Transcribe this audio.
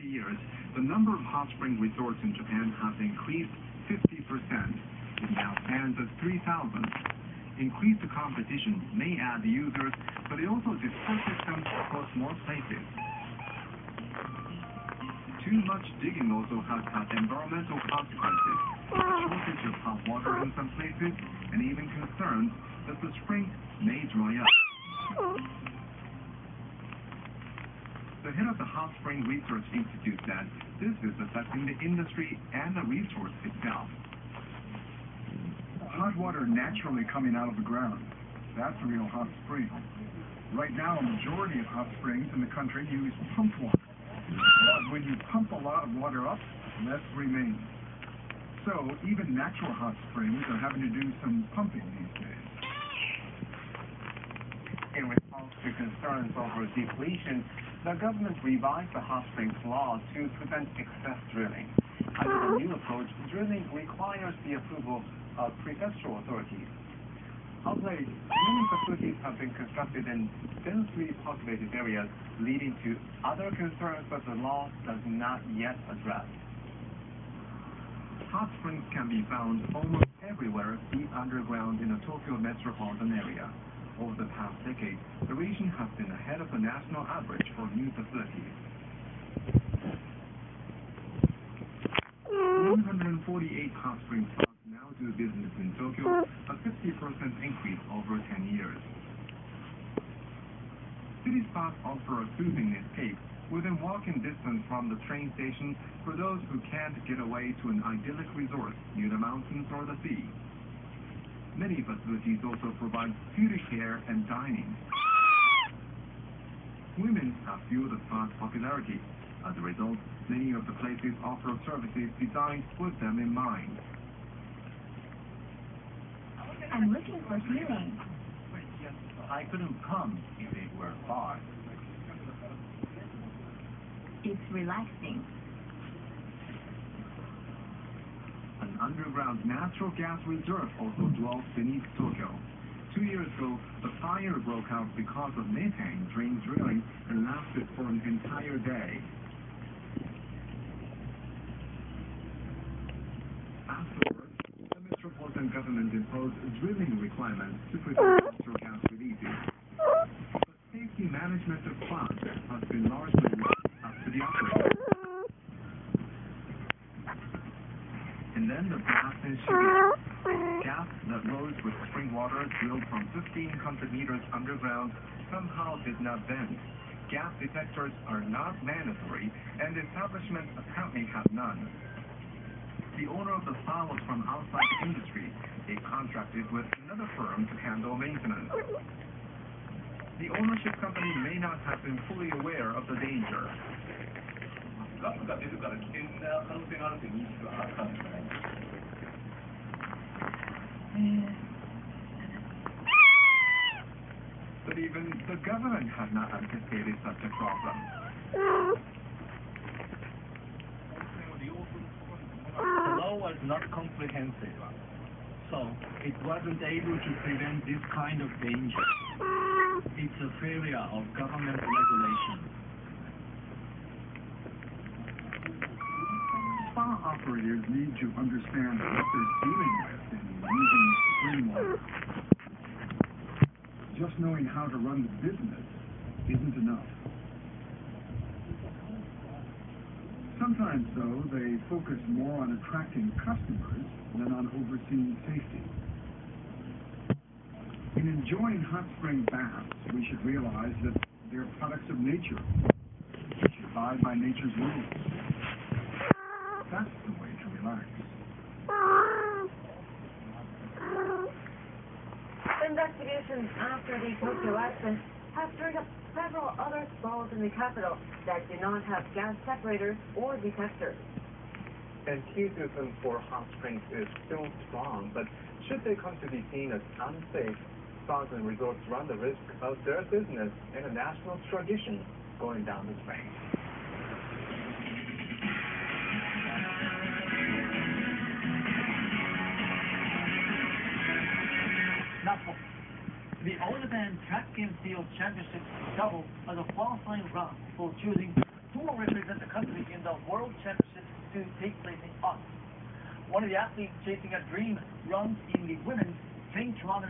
years, the number of hot spring resorts in Japan has increased 50%. It now stands at 3,000. Increased competition may add users, but it also disperses them across more places. Too much digging also has had environmental consequences, a shortage of hot water in some places, and even concerns that the springs may dry up. The head of the Hot Spring Research Institute said this is affecting the industry and the resource itself. Hot water naturally coming out of the ground. That's a real hot spring. Right now, a majority of hot springs in the country use pump water. But when you pump a lot of water up, less remains. So even natural hot springs are having to do some pumping these days. In response to concerns over depletion, the government revised the hot springs law to prevent excess drilling. Under the new approach, drilling requires the approval of prefectural authorities. Of late, many facilities have been constructed in densely populated areas, leading to other concerns that the law does not yet address. Hot springs can be found almost everywhere deep underground in the Tokyo metropolitan area. Over the past decade, the region has been ahead of the national average for new facilities. 148 hot spring spots now do business in Tokyo, a 50% increase over 10 years. City spots offer a soothing escape within walking distance from the train station for those who can't get away to an idyllic resort near the mountains or the sea. Many facilities also provide beauty care and dining. Women have fueled the spot's popularity. As a result, many of the places offer services designed with them in mind. I'm looking for healing. I couldn't come if it were far. It's relaxing. An underground natural gas reserve also dwells beneath Tokyo. 2 years ago, the fire broke out because of methane during drilling and lasted for an entire day. Afterwards, the metropolitan government imposed drilling requirements to prevent natural gas releases. But safety management of plants has been largely left up to the operators. And then the blast ensued. Gas that rose with spring water drilled from 1,500 meters underground somehow did not bend. Gas detectors are not mandatory, and establishments apparently have none. The owner of the spa was from outside the industry. They contracted with another firm to handle maintenance. The ownership company may not have been fully aware of the danger. But even the government had not anticipated such a problem. The law was not comprehensive, so it wasn't able to prevent this kind of danger. It's a failure of government regulation. Spa operators need to understand what they're dealing with in using spring water. Just knowing how to run the business isn't enough. Sometimes, though, they focus more on attracting customers than on overseeing safety. In enjoying hot spring baths, we should realize that they're products of nature. We should abide by nature's rules. That's the way to relax. Investigations after the Tokyo accident have stirred up several other spas in the capital that do not have gas separators or detectors. Enthusiasm for hot springs is still strong, but should they come to be seen as unsafe, spas and resorts run the risk of their business and a national tradition going down the drain. The All-Japan Track and Field Championship double as a qualifying round for choosing who will represent the country in the championships to take place in August. One of the athletes chasing a dream runs in the women's 10 km